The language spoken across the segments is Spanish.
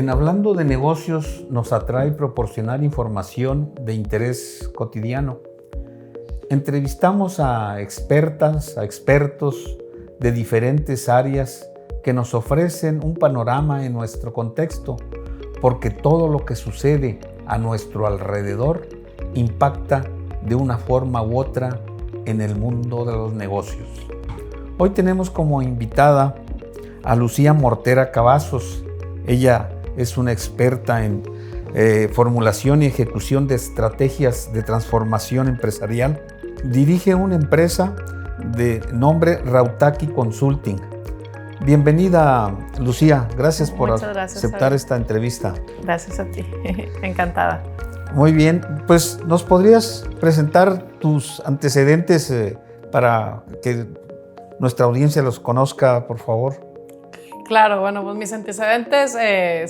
En Hablando de Negocios nos atrae proporcionar información de interés cotidiano. Entrevistamos a expertas, a expertos de diferentes áreas que nos ofrecen un panorama en nuestro contexto, porque todo lo que sucede a nuestro alrededor impacta de una forma u otra en el mundo de los negocios. Hoy tenemos como invitada a Lucía Mortera Cavazos. Ella es una experta en formulación y ejecución de estrategias de transformación empresarial. Dirige una empresa de nombre Rautaki Consulting. Bienvenida, Lucía. Gracias por aceptar esta entrevista. Gracias a ti. Encantada. Muy bien. Pues, ¿nos podrías presentar tus antecedentes para que nuestra audiencia los conozca, por favor? Claro, bueno, pues mis antecedentes,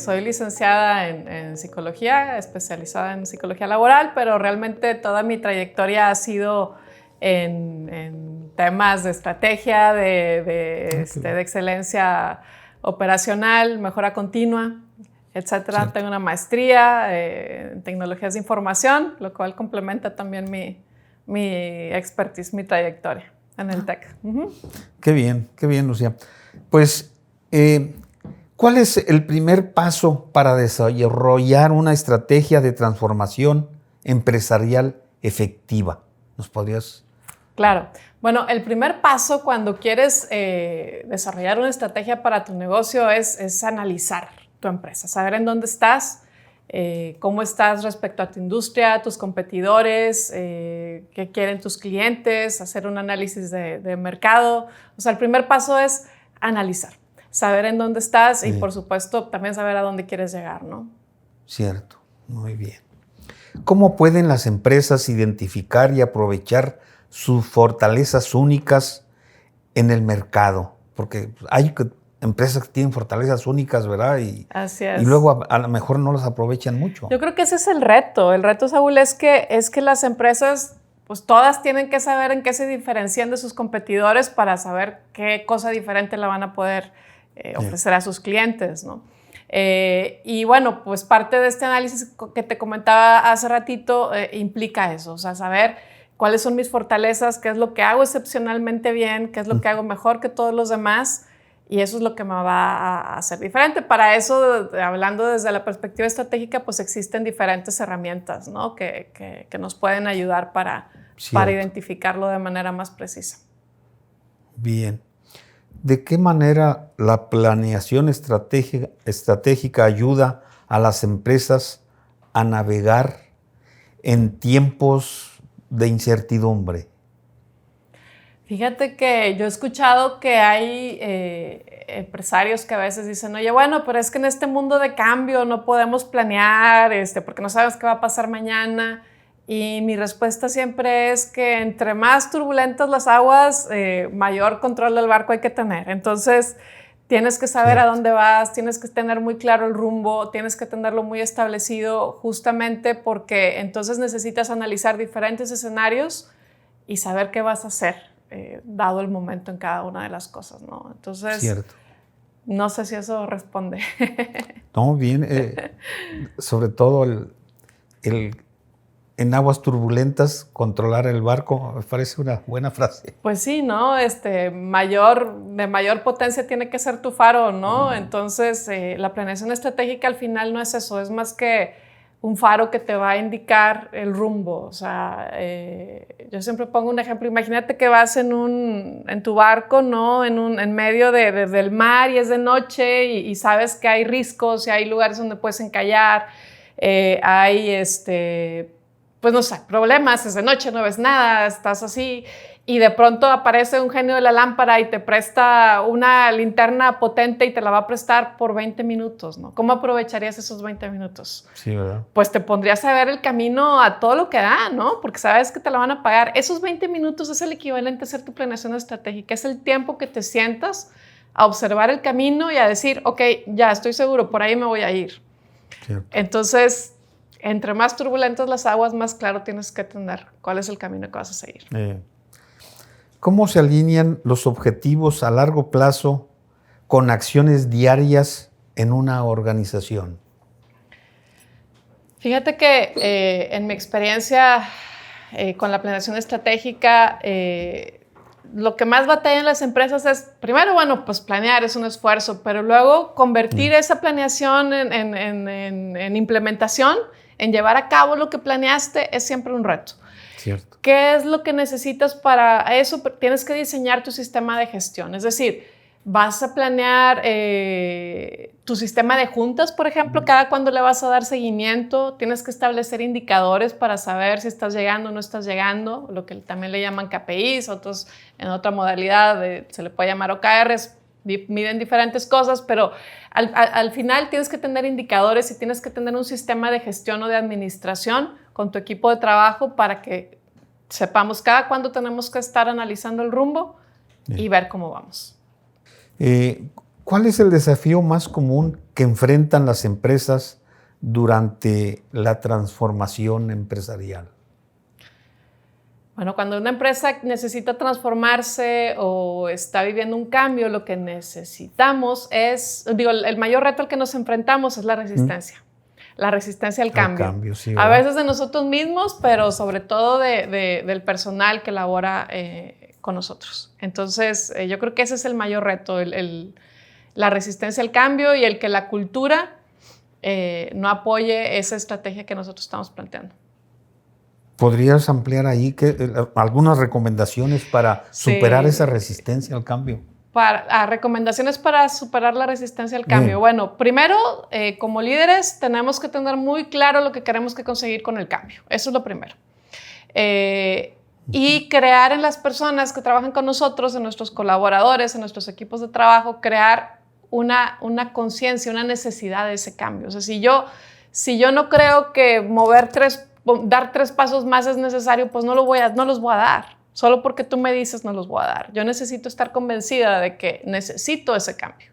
soy licenciada en psicología, especializada en psicología laboral, pero realmente toda mi trayectoria ha sido en temas de estrategia, de excelencia operacional, mejora continua, etcétera. Sí. Tengo una maestría en tecnologías de información, lo cual complementa también mi expertise, mi trayectoria en el TEC. Uh-huh. Qué bien, Lucía. Pues, ¿cuál es el primer paso para desarrollar una estrategia de transformación empresarial efectiva? ¿Nos podrías...? Claro. Bueno, el primer paso cuando quieres desarrollar una estrategia para tu negocio es analizar tu empresa, saber en dónde estás, cómo estás respecto a tu industria, a tus competidores, qué quieren tus clientes, hacer un análisis de mercado. O sea, el primer paso es analizar, saber en dónde estás y, por supuesto, también saber a dónde quieres llegar, ¿no? Cierto, muy bien. ¿Cómo pueden las empresas identificar y aprovechar sus fortalezas únicas en el mercado? Porque hay empresas que tienen fortalezas únicas, ¿verdad? Así es. Y luego a lo mejor no las aprovechan mucho. Yo creo que ese es el reto. El reto, Saúl, es que las empresas, pues todas tienen que saber en qué se diferencian de sus competidores para saber qué cosa diferente la van a poder ofrecer a sus clientes, ¿no? Y bueno, pues parte de este análisis que te comentaba hace ratito implica eso, o sea, saber cuáles son mis fortalezas, qué es lo que hago excepcionalmente bien, qué es lo que hago mejor que todos los demás, y eso es lo que me va a hacer diferente. Para eso, hablando desde la perspectiva estratégica, pues existen diferentes herramientas, ¿no? que nos pueden ayudar para identificarlo de manera más precisa. Bien. ¿De qué manera la planeación estratégica ayuda a las empresas a navegar en tiempos de incertidumbre? Fíjate que yo he escuchado que hay empresarios que a veces dicen, oye, bueno, pero es que en este mundo de cambio no podemos planear porque no sabes qué va a pasar mañana. Y mi respuesta siempre es que entre más turbulentas las aguas, mayor control del barco hay que tener. Entonces, tienes que saber a dónde vas, tienes que tener muy claro el rumbo, tienes que tenerlo muy establecido, justamente porque entonces necesitas analizar diferentes escenarios y saber qué vas a hacer, dado el momento en cada una de las cosas, ¿no? Entonces, no sé si eso responde. No, bien. Sobre todo en aguas turbulentas, controlar el barco, me parece una buena frase. Pues sí, ¿no? De mayor potencia tiene que ser tu faro, ¿no? Entonces, la planeación estratégica al final no es eso, es más que un faro que te va a indicar el rumbo. O sea, yo siempre pongo un ejemplo. Imagínate que vas en tu barco, ¿no? En medio del mar y es de noche y sabes que hay riscos y hay lugares donde puedes encallar, hay pues no sé, problemas, es de noche, no ves nada, estás así, y de pronto aparece un genio de la lámpara y te presta una linterna potente y te la va a prestar por 20 minutos, ¿no? ¿Cómo aprovecharías esos 20 minutos? Sí, ¿verdad? Pues te pondrías a ver el camino a todo lo que da, ¿no? Porque sabes que te la van a pagar. Esos 20 minutos es el equivalente a hacer tu planeación estratégica, es el tiempo que te sientas a observar el camino y a decir, ok, ya estoy seguro, por ahí me voy a ir. Cierto. Entonces, entre más turbulentas las aguas, más claro tienes que tener cuál es el camino que vas a seguir. ¿Cómo se alinean los objetivos a largo plazo con acciones diarias en una organización? Fíjate que en mi experiencia con la planeación estratégica, lo que más batalla en las empresas es, primero, bueno, pues planear es un esfuerzo, pero luego convertir esa planeación en implementación, en llevar a cabo lo que planeaste, es siempre un reto. Cierto. ¿Qué es lo que necesitas para eso? Tienes que diseñar tu sistema de gestión. Es decir, vas a planear tu sistema de juntas, por ejemplo, cada cuándo le vas a dar seguimiento. Tienes que establecer indicadores para saber si estás llegando o no estás llegando, lo que también le llaman KPIs, otros en otra modalidad se le puede llamar OKRs, miden diferentes cosas, pero al final tienes que tener indicadores y tienes que tener un sistema de gestión o de administración con tu equipo de trabajo para que sepamos cada cuándo tenemos que estar analizando el rumbo y ver cómo vamos. ¿Cuál es el desafío más común que enfrentan las empresas durante la transformación empresarial? Bueno, cuando una empresa necesita transformarse o está viviendo un cambio, lo que necesitamos es, el mayor reto al que nos enfrentamos es la resistencia. La resistencia al cambio. Sí, a veces de nosotros mismos, pero sobre todo del personal que labora con nosotros. Entonces, yo creo que ese es el mayor reto, la resistencia al cambio y el que la cultura no apoye esa estrategia que nosotros estamos planteando. ¿Podrías ampliar ahí algunas recomendaciones para superar esa resistencia al cambio? Recomendaciones para superar la resistencia al cambio. Bueno, primero, como líderes, tenemos que tener muy claro lo que queremos conseguir con el cambio. Eso es lo primero. Y crear en las personas que trabajan con nosotros, en nuestros colaboradores, en nuestros equipos de trabajo, crear una conciencia, una necesidad de ese cambio. O sea, si yo no creo que dar 3 pasos más es necesario, pues no los voy a dar. Solo porque tú me dices no los voy a dar. Yo necesito estar convencida de que necesito ese cambio.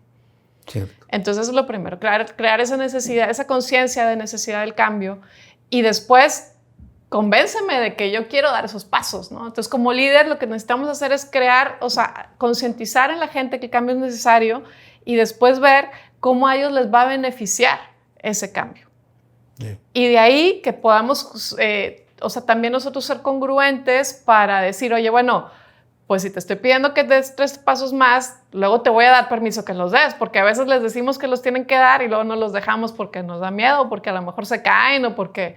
Cierto. Entonces eso es lo primero, crear esa necesidad, esa conciencia de necesidad del cambio y después convénceme de que yo quiero dar esos pasos, ¿no? Entonces como líder lo que necesitamos hacer es concientizar en la gente que el cambio es necesario y después ver cómo a ellos les va a beneficiar ese cambio. Y de ahí que podamos... también nosotros ser congruentes para decir, oye, bueno, pues si te estoy pidiendo que des 3 pasos más, luego te voy a dar permiso que los des, porque a veces les decimos que los tienen que dar y luego no los dejamos porque nos da miedo, porque a lo mejor se caen o porque,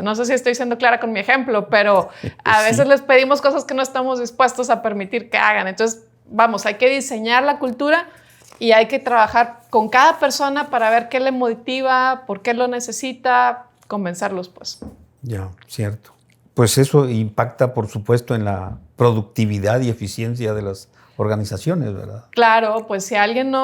no sé si estoy siendo clara con mi ejemplo, pero a veces les pedimos cosas que no estamos dispuestos a permitir que hagan. Entonces, hay que diseñar la cultura y hay que trabajar con cada persona para ver qué le motiva, por qué lo necesita, convencerlos, pues. Ya, cierto. Pues eso impacta, por supuesto, en la productividad y eficiencia de las organizaciones, ¿verdad? Claro, pues si alguien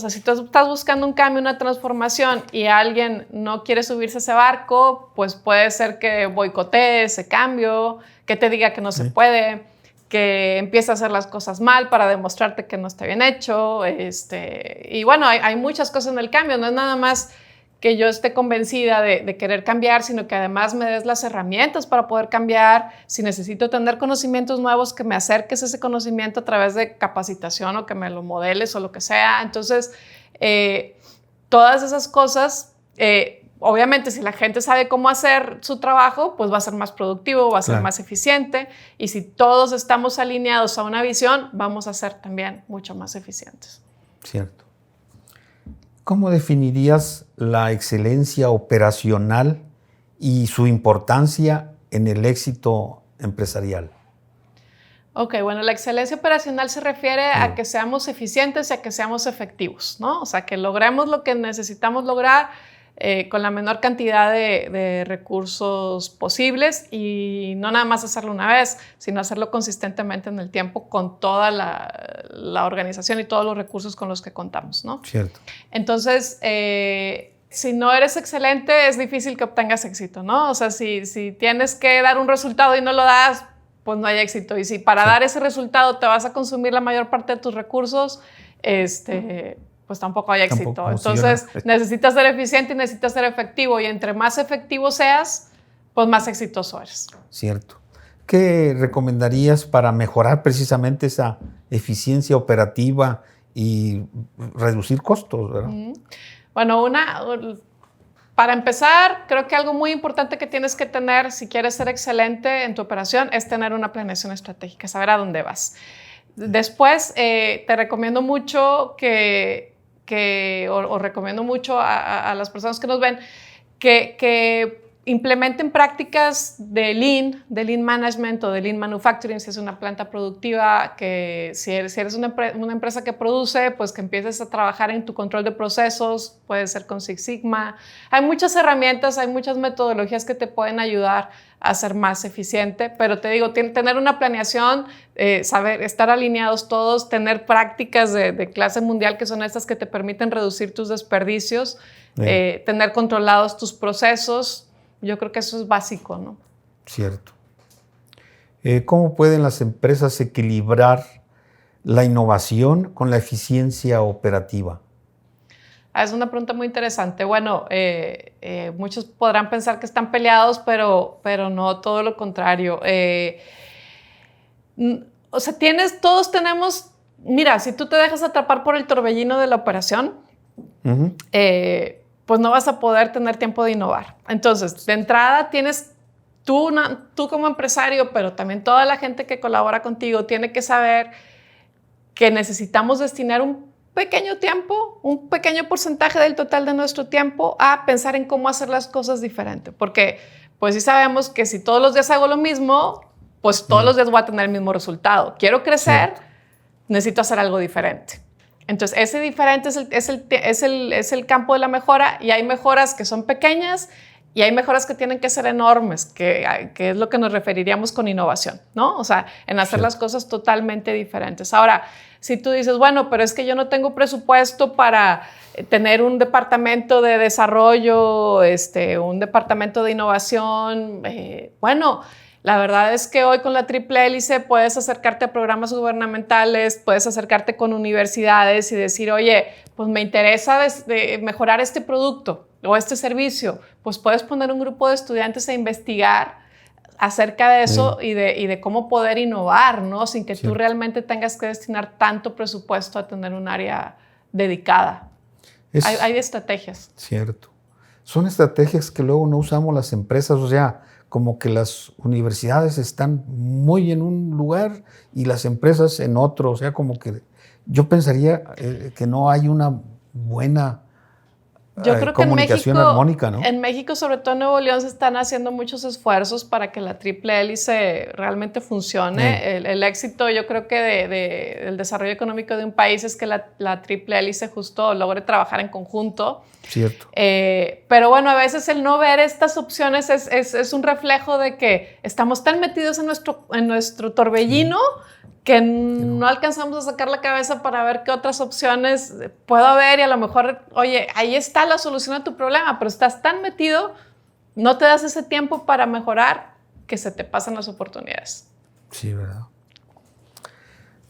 si tú estás buscando un cambio, una transformación y alguien no quiere subirse a ese barco, pues puede ser que boicotee ese cambio, que te diga que no se puede, que empiece a hacer las cosas mal para demostrarte que no está bien hecho. Y bueno, hay muchas cosas en el cambio, no es nada más que yo esté convencida de querer cambiar, sino que además me des las herramientas para poder cambiar. Si necesito tener conocimientos nuevos, que me acerques a ese conocimiento a través de capacitación o que me lo modeles o lo que sea. Entonces, todas esas cosas, obviamente, si la gente sabe cómo hacer su trabajo, pues va a ser más productivo, va a ser más eficiente. Y si todos estamos alineados a una visión, vamos a ser también mucho más eficientes. Cierto. ¿Cómo definirías la excelencia operacional y su importancia en el éxito empresarial? Ok, bueno, la excelencia operacional se refiere a que seamos eficientes y a que seamos efectivos, ¿no? O sea, que logremos lo que necesitamos lograr con la menor cantidad de recursos posibles y no nada más hacerlo una vez, sino hacerlo consistentemente en el tiempo con toda la organización y todos los recursos con los que contamos, ¿no? Cierto. Entonces, si no eres excelente, es difícil que obtengas éxito, ¿no? O sea, si tienes que dar un resultado y no lo das, pues no hay éxito. Y si para dar ese resultado te vas a consumir la mayor parte de tus recursos, pues tampoco hay éxito. Tampoco Entonces, necesitas ser eficiente y necesitas ser efectivo. Y entre más efectivo seas, pues más exitoso eres. Cierto. ¿Qué recomendarías para mejorar precisamente esa eficiencia operativa y reducir costos, ¿verdad? Bueno, Para empezar, creo que algo muy importante que tienes que tener si quieres ser excelente en tu operación es tener una planeación estratégica, saber a dónde vas. Después, te recomiendo mucho o recomiendo mucho a las personas que nos ven que implementen prácticas de Lean Management o de Lean Manufacturing, si es una planta productiva, que si eres una empresa que produce, pues que empieces a trabajar en tu control de procesos, puede ser con Six Sigma. Hay muchas herramientas, hay muchas metodologías que te pueden ayudar a ser más eficiente, pero te digo, tener una planeación, saber estar alineados todos, tener prácticas de clase mundial que son estas que te permiten reducir tus desperdicios, tener controlados tus procesos. Yo creo que eso es básico, ¿no? Cierto. ¿Cómo pueden las empresas equilibrar la innovación con la eficiencia operativa? Es una pregunta muy interesante. Bueno, muchos podrán pensar que están peleados, pero no, todo lo contrario. O sea, todos tenemos... Mira, si tú te dejas atrapar por el torbellino de la operación, pues no vas a poder tener tiempo de innovar. Entonces, de entrada tienes tú como empresario, pero también toda la gente que colabora contigo tiene que saber que necesitamos destinar un pequeño tiempo, un pequeño porcentaje del total de nuestro tiempo a pensar en cómo hacer las cosas diferente. Porque pues sí sabemos que si todos los días hago lo mismo, pues todos los días voy a tener el mismo resultado. Quiero crecer, necesito hacer algo diferente. Entonces, ese diferente es el campo de la mejora, y hay mejoras que son pequeñas y hay mejoras que tienen que ser enormes, que es lo que nos referiríamos con innovación, ¿no? O sea, en hacer las cosas totalmente diferentes. Ahora, si tú dices, bueno, pero es que yo no tengo presupuesto para tener un departamento de desarrollo, un departamento de innovación, bueno, la verdad es que hoy con la triple hélice puedes acercarte a programas gubernamentales, puedes acercarte con universidades y decir, oye, pues me interesa mejorar este producto o este servicio. Pues puedes poner un grupo de estudiantes a investigar acerca de eso y de cómo poder innovar, ¿no? Sin que tú realmente tengas que destinar tanto presupuesto a tener un área dedicada. Hay estrategias. Cierto. Son estrategias que luego no usamos las empresas, o sea, como que las universidades están muy en un lugar y las empresas en otro. O sea, como que yo pensaría que no hay una buena comunicación armónica, ¿no? En México, sobre todo en Nuevo León, se están haciendo muchos esfuerzos para que la triple hélice realmente funcione. El éxito, yo creo que del desarrollo económico de un país es que la triple hélice justo logre trabajar en conjunto. Cierto. Pero bueno, a veces el no ver estas opciones es un reflejo de que estamos tan metidos en nuestro torbellino que no alcanzamos a sacar la cabeza para ver qué otras opciones puedo haber, y a lo mejor, oye, ahí está la solución a tu problema, pero estás tan metido, no te das ese tiempo para mejorar, que se te pasan las oportunidades. Sí, ¿verdad?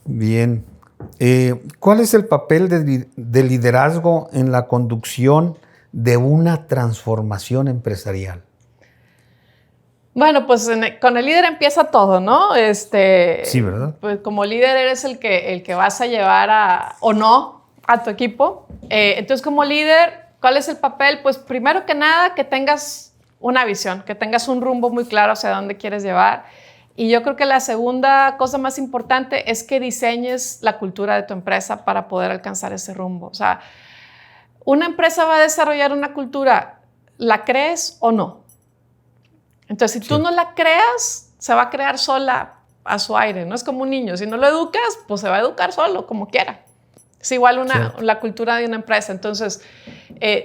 Bien. ¿Cuál es el papel de liderazgo en la conducción de una transformación empresarial? Bueno, pues con el líder empieza todo, ¿no? Sí, ¿verdad? Pues como líder eres el que vas a llevar o no a tu equipo. Entonces, como líder, ¿cuál es el papel? Pues primero que nada, que tengas una visión, que tengas un rumbo muy claro hacia dónde quieres llevar. Y yo creo que la segunda cosa más importante es que diseñes la cultura de tu empresa para poder alcanzar ese rumbo. O sea, una empresa va a desarrollar una cultura, ¿la crees o no? Entonces, si tú no la creas, se va a crear sola a su aire, ¿no? Es como un niño. Si no lo educas, pues se va a educar solo, como quiera. Es igual la cultura de una empresa. Entonces,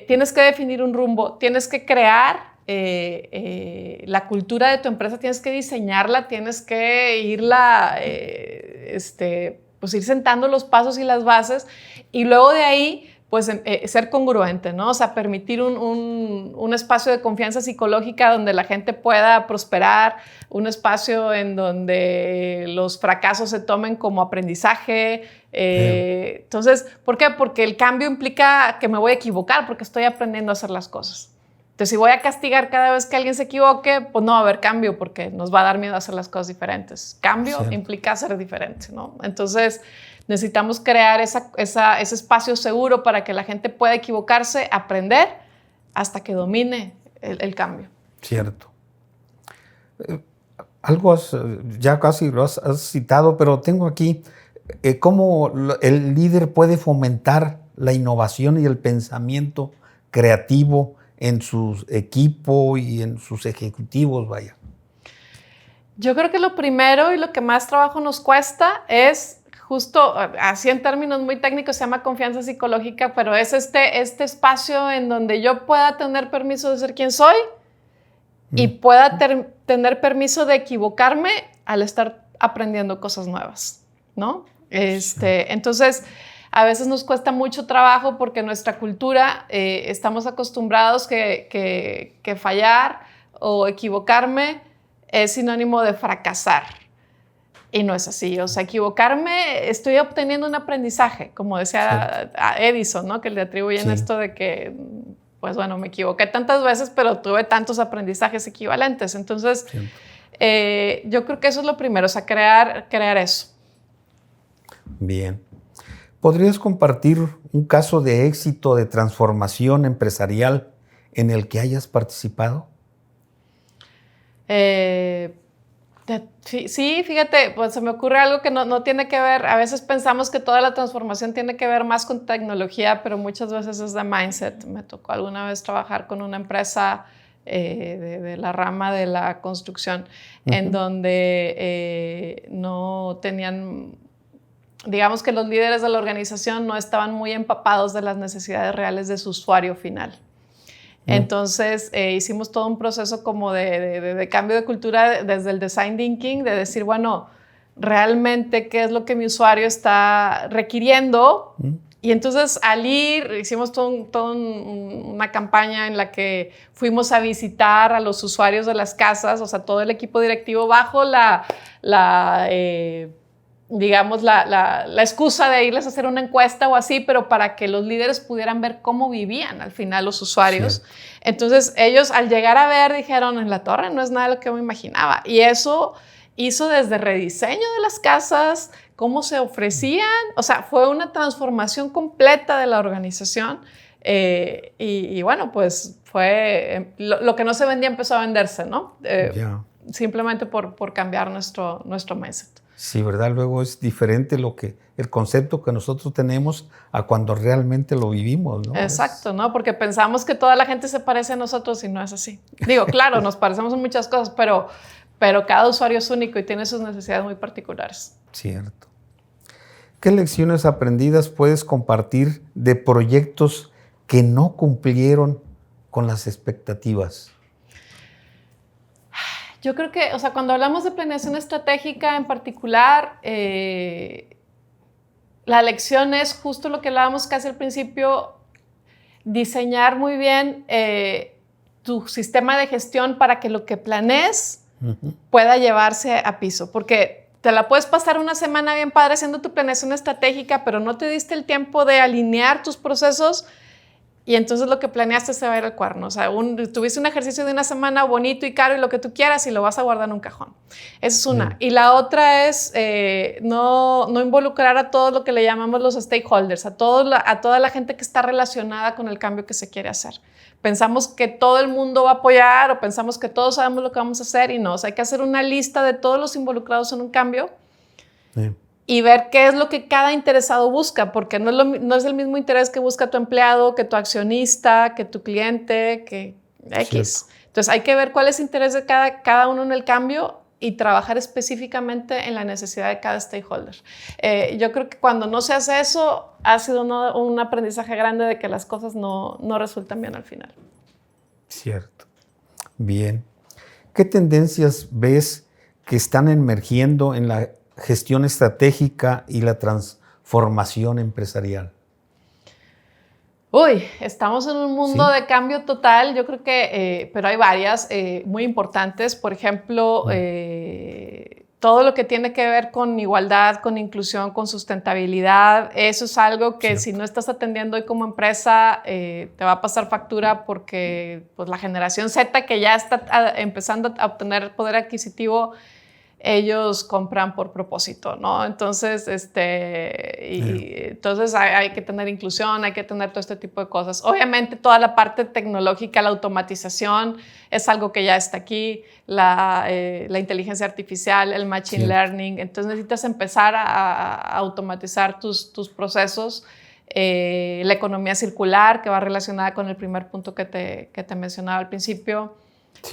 tienes que definir un rumbo, tienes que crear la cultura de tu empresa, tienes que diseñarla, tienes que pues ir sentando los pasos y las bases, y luego de ahí pues ser congruente, ¿no? O sea, permitir un espacio de confianza psicológica donde la gente pueda prosperar, un espacio en donde los fracasos se tomen como aprendizaje. Entonces, ¿por qué? Porque el cambio implica que me voy a equivocar, porque estoy aprendiendo a hacer las cosas. Entonces, si voy a castigar cada vez que alguien se equivoque, pues no va a haber cambio, porque nos va a dar miedo a hacer las cosas diferentes. Cambio implica ser diferente, ¿no? Entonces, necesitamos crear ese espacio seguro para que la gente pueda equivocarse, aprender hasta que domine el cambio. Cierto. Algo ya casi lo has citado, pero tengo aquí cómo el líder puede fomentar la innovación y el pensamiento creativo en su equipo y en sus ejecutivos, vaya. Yo creo que lo primero y lo que más trabajo nos cuesta es justo, así en términos muy técnicos se llama confianza psicológica, pero es este espacio en donde yo pueda tener permiso de ser quien soy y pueda tener permiso de equivocarme al estar aprendiendo cosas nuevas, ¿no? Entonces, a veces nos cuesta mucho trabajo porque en nuestra cultura estamos acostumbrados que fallar o equivocarme es sinónimo de fracasar. Y no es así. O sea, equivocarme, estoy obteniendo un aprendizaje, como decía a Edison, ¿no? Que le atribuyen esto de que, pues bueno, me equivoqué tantas veces, pero tuve tantos aprendizajes equivalentes. Entonces, yo creo que eso es lo primero, o sea, crear eso. Bien. ¿Podrías compartir un caso de éxito, de transformación empresarial en el que hayas participado? Sí, fíjate, pues se me ocurre algo que no tiene que ver, a veces pensamos que toda la transformación tiene que ver más con tecnología, pero muchas veces es de mindset. Me tocó alguna vez trabajar con una empresa de la rama de la construcción, en donde no tenían, digamos que los líderes de la organización no estaban muy empapados de las necesidades reales de su usuario final. Entonces hicimos todo un proceso como de cambio de cultura desde el design thinking, de decir, bueno, realmente qué es lo que mi usuario está requiriendo. Y entonces al ir, hicimos toda una campaña en la que fuimos a visitar a los usuarios de las casas, o sea, todo el equipo directivo bajo digamos, la excusa de irles a hacer una encuesta o así, pero para que los líderes pudieran ver cómo vivían al final los usuarios. Sí. Entonces, ellos al llegar a ver dijeron, en la torre no es nada de lo que me imaginaba. Y eso hizo desde rediseño de las casas, cómo se ofrecían, o sea, fue una transformación completa de la organización. Y bueno, pues fue lo que no se vendía empezó a venderse, ¿no? Simplemente por cambiar nuestro mindset. Sí, ¿verdad? Luego es diferente el concepto que nosotros tenemos a cuando realmente lo vivimos, ¿no? Exacto, ¿no? Porque pensamos que toda la gente se parece a nosotros y no es así. Digo, claro, nos parecemos en muchas cosas, pero cada usuario es único y tiene sus necesidades muy particulares. Cierto. ¿Qué lecciones aprendidas puedes compartir de proyectos que no cumplieron con las expectativas? Yo creo que, o sea, cuando hablamos de planeación estratégica en particular, la lección es justo lo que hablábamos casi al principio, diseñar muy bien tu sistema de gestión para que lo que planees pueda llevarse a piso. Porque te la puedes pasar una semana bien padre haciendo tu planeación estratégica, pero no te diste el tiempo de alinear tus procesos y entonces lo que planeaste se va a ir al cuerno. O sea, tuviste un ejercicio de una semana bonito y caro y lo que tú quieras y lo vas a guardar en un cajón. Esa es una. Y la otra es no involucrar a todo lo que le llamamos los stakeholders, a toda la gente que está relacionada con el cambio que se quiere hacer. Pensamos que todo el mundo va a apoyar o pensamos que todos sabemos lo que vamos a hacer y no. O sea, hay que hacer una lista de todos los involucrados en un cambio. Sí. Y ver qué es lo que cada interesado busca, porque no es el mismo interés que busca tu empleado, que tu accionista, que tu cliente, que X. Entonces hay que ver cuál es el interés de cada uno en el cambio y trabajar específicamente en la necesidad de cada stakeholder. Yo creo que cuando no se hace eso, ha sido un aprendizaje grande de que las cosas no resultan bien al final. Cierto. Bien. ¿Qué tendencias ves que están emergiendo en la gestión estratégica y la transformación empresarial? Estamos en un mundo de cambio total, yo creo que, pero hay varias muy importantes. Por ejemplo, todo lo que tiene que ver con igualdad, con inclusión, con sustentabilidad, eso es algo que si no estás atendiendo hoy como empresa, te va a pasar factura porque pues, la generación Z que ya está empezando a obtener poder adquisitivo, ellos compran por propósito, ¿no? Entonces, entonces hay que tener inclusión, hay que tener todo este tipo de cosas. Obviamente, toda la parte tecnológica, la automatización, es algo que ya está aquí, la inteligencia artificial, el machine learning. Entonces, necesitas empezar a automatizar tus procesos. La economía circular, que va relacionada con el primer punto que te mencionaba al principio.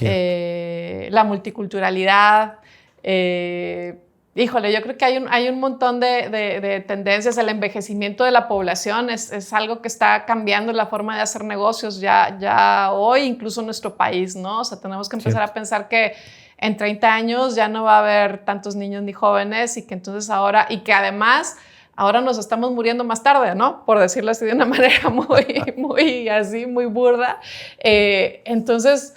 La multiculturalidad. Híjole, yo creo que hay un montón de tendencias. El envejecimiento de la población es algo que está cambiando la forma de hacer negocios ya hoy, incluso en nuestro país, ¿no? O sea, tenemos que empezar a pensar que en 30 años ya no va a haber tantos niños ni jóvenes y que entonces ahora nos estamos muriendo más tarde, ¿no? Por decirlo así de una manera muy burda. Entonces,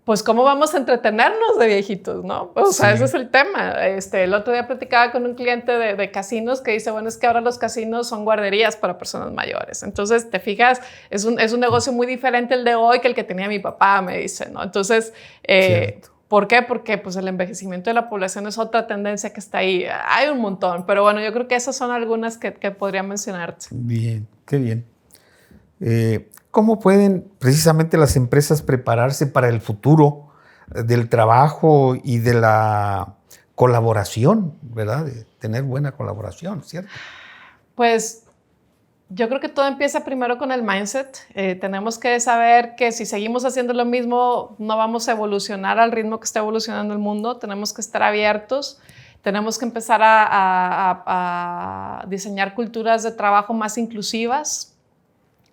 pues, ¿cómo vamos a entretenernos de viejitos, no? O sea, ese es el tema. El otro día platicaba con un cliente de casinos que dice, bueno, es que ahora los casinos son guarderías para personas mayores. Entonces, te fijas, es un negocio muy diferente el de hoy que el que tenía mi papá, me dice, ¿no? Entonces, ¿por qué? Porque pues, el envejecimiento de la población es otra tendencia que está ahí. Hay un montón, pero bueno, yo creo que esas son algunas que podría mencionarte. Bien, qué bien. ¿Cómo pueden precisamente las empresas prepararse para el futuro del trabajo y de la colaboración, ¿verdad? De tener buena colaboración, ¿cierto? Pues yo creo que todo empieza primero con el mindset. Tenemos que saber que si seguimos haciendo lo mismo, no vamos a evolucionar al ritmo que está evolucionando el mundo. Tenemos que estar abiertos. Tenemos que empezar a diseñar culturas de trabajo más inclusivas.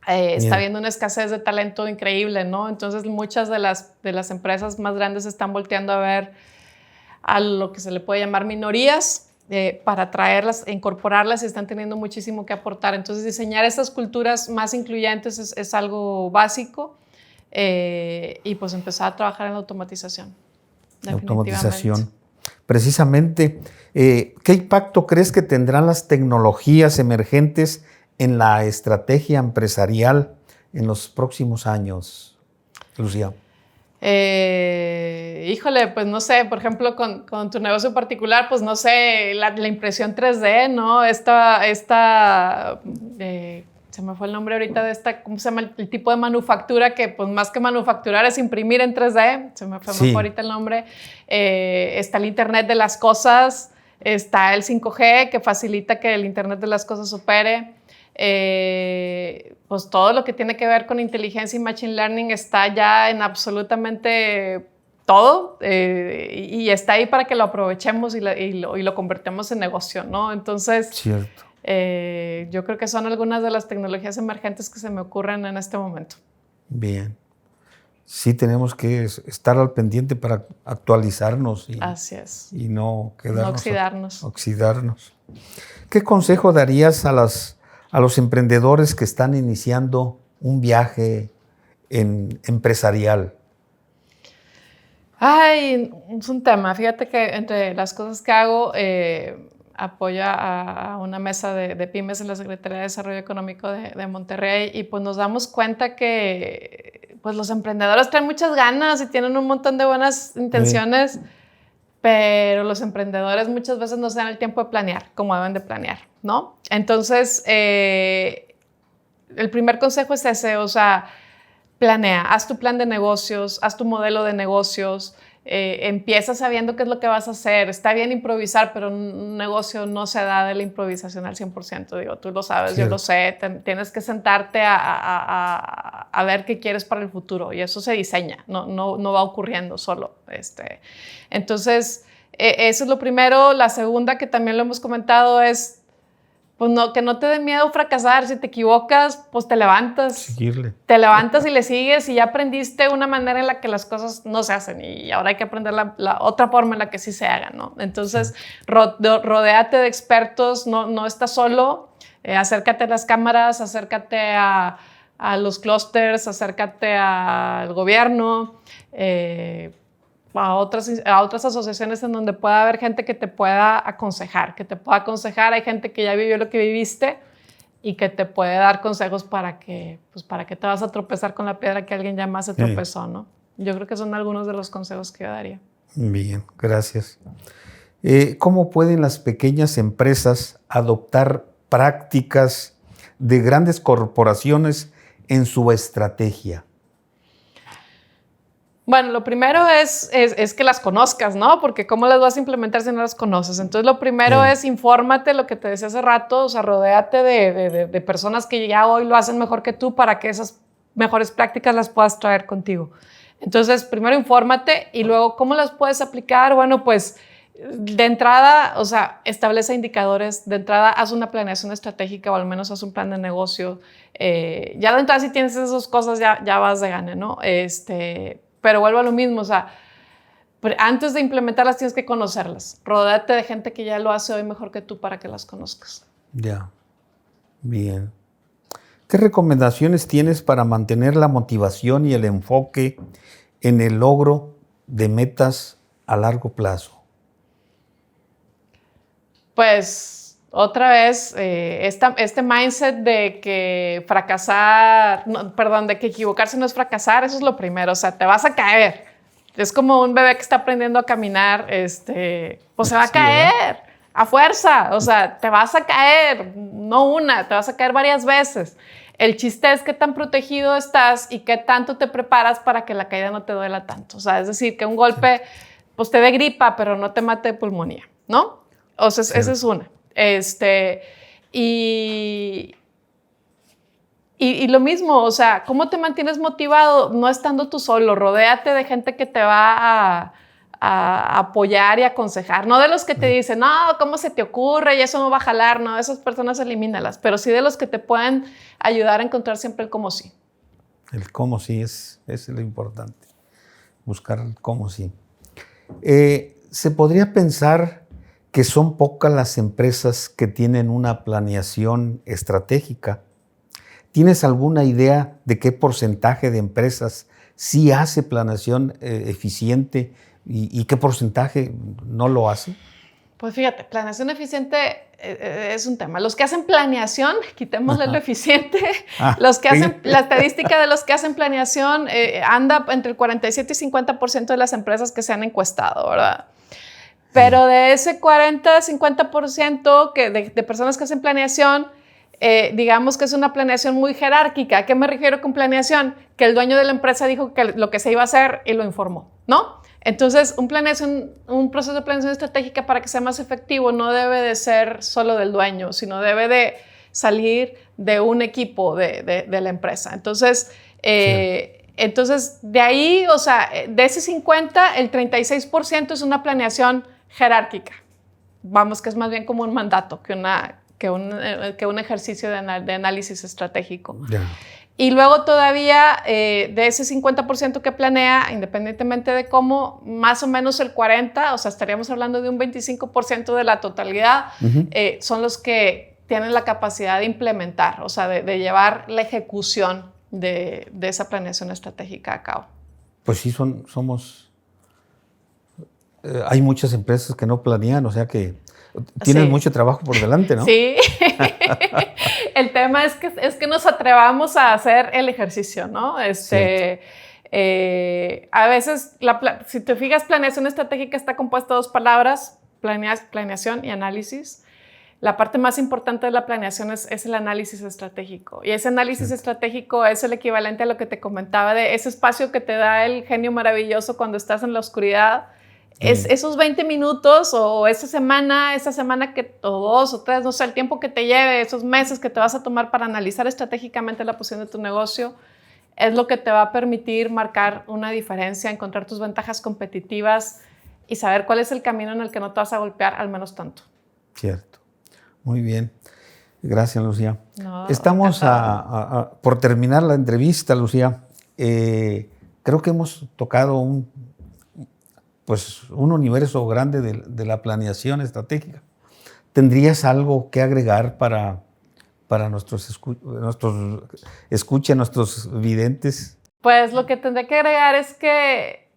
Está habiendo una escasez de talento increíble, ¿no? Entonces, muchas de las empresas más grandes están volteando a ver a lo que se le puede llamar minorías para traerlas, incorporarlas y están teniendo muchísimo que aportar. Entonces, diseñar estas culturas más incluyentes es algo básico y pues empezar a trabajar en la automatización. Automatización. Precisamente, ¿qué impacto crees que tendrán las tecnologías emergentes en la estrategia empresarial en los próximos años, Lucía? Híjole, pues no sé, por ejemplo, con tu negocio particular, pues no sé, la impresión 3D, ¿no? Se me fue el nombre ahorita de esta, ¿cómo se llama? El tipo de manufactura que, pues más que manufacturar, es imprimir en 3D. Se me fue ahorita el nombre. Está el Internet de las cosas, está el 5G, que facilita que el Internet de las cosas opere. Pues todo lo que tiene que ver con inteligencia y machine learning está ya en absolutamente todo y está ahí para que lo aprovechemos y lo convertamos en negocio, ¿no? Entonces, yo creo que son algunas de las tecnologías emergentes que se me ocurren en este momento. Bien. Sí tenemos que estar al pendiente para actualizarnos Así es. Y no quedarnos... No oxidarnos. ¿Qué consejo darías a los emprendedores que están iniciando un viaje empresarial? Ay, es un tema. Fíjate que entre las cosas que hago, apoyo a una mesa de pymes en la Secretaría de Desarrollo Económico de Monterrey y pues nos damos cuenta que pues los emprendedores traen muchas ganas y tienen un montón de buenas intenciones, pero los emprendedores muchas veces no se dan el tiempo de planear como deben de planear, ¿no? Entonces, el primer consejo es ese, o sea, planea, haz tu plan de negocios, haz tu modelo de negocios, empieza sabiendo qué es lo que vas a hacer. Está bien improvisar, pero un negocio no se da de la improvisación al 100%. Digo, tú lo sabes, yo lo sé. Tienes que sentarte a ver qué quieres para el futuro y eso se diseña, no va ocurriendo solo. Entonces, eso es lo primero. La segunda, que también lo hemos comentado, es pues que no te dé miedo fracasar. Si te equivocas, pues te levantas. Seguirle. Te levantas y le sigues y ya aprendiste una manera en la que las cosas no se hacen y ahora hay que aprender la otra forma en la que sí se hagan, ¿no? Entonces, rodéate de expertos, no estás solo. Acércate a las cámaras, acércate a los clústeres, acércate al gobierno, a otras asociaciones en donde pueda haber gente que te pueda aconsejar, Hay gente que ya vivió lo que viviste y que te puede dar consejos para que te vas a tropezar con la piedra que alguien ya más se tropezó, ¿no? Yo creo que son algunos de los consejos que yo daría. Bien, gracias. ¿Cómo pueden las pequeñas empresas adoptar prácticas de grandes corporaciones en su estrategia? Bueno, lo primero es que las conozcas, ¿no? Porque ¿cómo las vas a implementar si no las conoces? Entonces, lo primero es infórmate, lo que te decía hace rato, o sea, rodéate de personas que ya hoy lo hacen mejor que tú para que esas mejores prácticas las puedas traer contigo. Entonces, primero infórmate y luego, ¿cómo las puedes aplicar? Bueno, pues de entrada, o sea, establece indicadores, de entrada haz una planeación estratégica o al menos haz un plan de negocio. Ya de entrada si tienes esas dos cosas ya vas de gane, ¿no? Pero vuelvo a lo mismo, o sea, antes de implementarlas tienes que conocerlas. Rodéate de gente que ya lo hace hoy mejor que tú para que las conozcas. Ya, bien. ¿Qué recomendaciones tienes para mantener la motivación y el enfoque en el logro de metas a largo plazo? Pues otra vez, este mindset de que de que equivocarse no es fracasar, eso es lo primero, o sea, te vas a caer. Es como un bebé que está aprendiendo a caminar, pues se va a caer, ¿verdad? A fuerza, o sea, te vas a caer, no una, te vas a caer varias veces. El chiste es qué tan protegido estás y qué tanto te preparas para que la caída no te duela tanto. O sea, es decir, que un golpe pues te dé gripa, pero no te mate de pulmonía, ¿no? O sea, esa es una. Y lo mismo, o sea, ¿cómo te mantienes motivado? No estando tú solo, rodéate de gente que te va a apoyar y aconsejar, no de los que te dicen, no, ¿cómo se te ocurre? Y eso no va a jalar, no, esas personas elimínalas, pero sí de los que te pueden ayudar a encontrar siempre el cómo sí. El cómo sí es lo importante, buscar el cómo sí. ¿Se podría pensar que son pocas las empresas que tienen una planeación estratégica? ¿Tienes alguna idea de qué porcentaje de empresas sí hace planeación eficiente y qué porcentaje no lo hace? Pues fíjate, planeación eficiente es un tema. Los que hacen planeación, quitémosle lo eficiente, los que hacen, la estadística de los que hacen planeación anda entre el 47 y 50% de las empresas que se han encuestado, ¿verdad? Pero de ese 40-50% de personas que hacen planeación, digamos que es una planeación muy jerárquica. ¿A qué me refiero con planeación? Que el dueño de la empresa dijo que lo que se iba a hacer y lo informó, ¿no? Entonces, un proceso de planeación estratégica para que sea más efectivo no debe de ser solo del dueño, sino debe de salir de un equipo de la empresa. Entonces, de ahí, o sea, de ese 50, el 36% es una planeación jerárquica. Vamos, que es más bien como un mandato que un ejercicio de análisis estratégico. Yeah. Y luego todavía de ese 50% que planea, independientemente de cómo, más o menos el 40%, o sea, estaríamos hablando de un 25% de la totalidad, son los que tienen la capacidad de implementar, o sea, de llevar la ejecución de esa planeación estratégica a cabo. Pues sí, hay muchas empresas que no planean, o sea que tienes mucho trabajo por delante, ¿no? Sí. El tema es que nos atrevamos a hacer el ejercicio, ¿no? A veces, si te fijas, planeación estratégica está compuesta de dos palabras, planeación y análisis. La parte más importante de la planeación es el análisis estratégico. Y ese análisis estratégico es el equivalente a lo que te comentaba de ese espacio que te da el genio maravilloso cuando estás en la oscuridad. Es esos 20 minutos o esa semana o 2 o 3, no sé, el tiempo que te lleve, esos meses que te vas a tomar para analizar estratégicamente la posición de tu negocio, es lo que te va a permitir marcar una diferencia, encontrar tus ventajas competitivas y saber cuál es el camino en el que no te vas a golpear al menos tanto. Cierto. Muy bien. Gracias, Lucía. No, estamos por terminar la entrevista, Lucía. Creo que hemos tocado un universo grande de la planeación estratégica. ¿Tendrías algo que agregar para nuestros videntes? Pues lo que tendré que agregar es que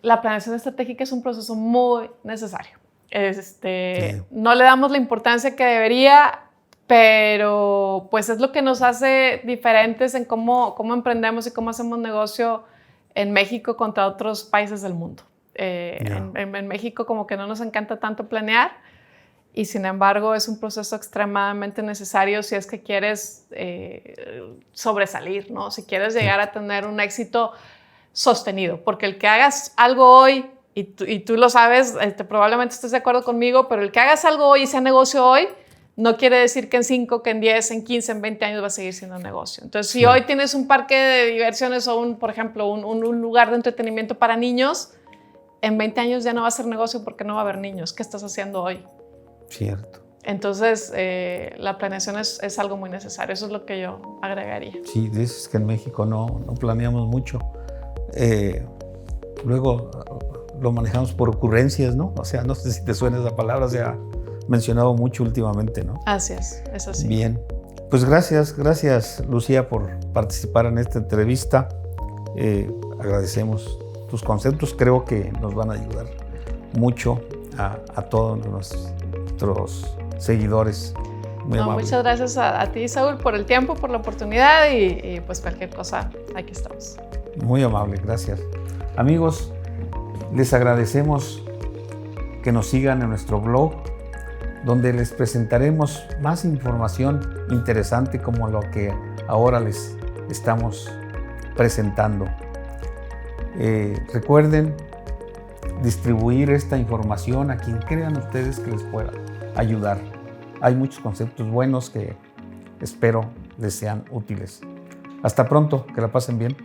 la planeación estratégica es un proceso muy necesario. No le damos la importancia que debería, pero pues es lo que nos hace diferentes en cómo emprendemos y cómo hacemos negocio en México contra otros países del mundo. En México como que no nos encanta tanto planear y sin embargo es un proceso extremadamente necesario si es que quieres sobresalir, ¿no? Si quieres llegar a tener un éxito sostenido, porque el que hagas algo hoy, y tú lo sabes, probablemente estés de acuerdo conmigo, pero el que hagas algo hoy y sea negocio hoy, no quiere decir que en 5, que en 10, en 15, en 20 años va a seguir siendo un negocio. Entonces, si hoy tienes un parque de diversiones o, por ejemplo, un lugar de entretenimiento para niños, en 20 años ya no va a ser negocio porque no va a haber niños. ¿Qué estás haciendo hoy? Cierto. Entonces, la planeación es algo muy necesario. Eso es lo que yo agregaría. Sí, dices que en México no planeamos mucho. Luego lo manejamos por ocurrencias, ¿no? O sea, no sé si te suena esa palabra, se ha mencionado mucho últimamente, ¿no? Así es, eso sí. Bien, pues gracias Lucía por participar en esta entrevista. Agradecemos tus conceptos, creo que nos van a ayudar mucho a todos nuestros seguidores. Muchas gracias a ti, Saúl, por el tiempo, por la oportunidad y pues cualquier cosa, aquí estamos. Muy amable, gracias. Amigos, les agradecemos que nos sigan en nuestro blog, donde les presentaremos más información interesante como lo que ahora les estamos presentando. Recuerden distribuir esta información a quien crean ustedes que les pueda ayudar. Hay muchos conceptos buenos que espero les sean útiles. Hasta pronto, que la pasen bien.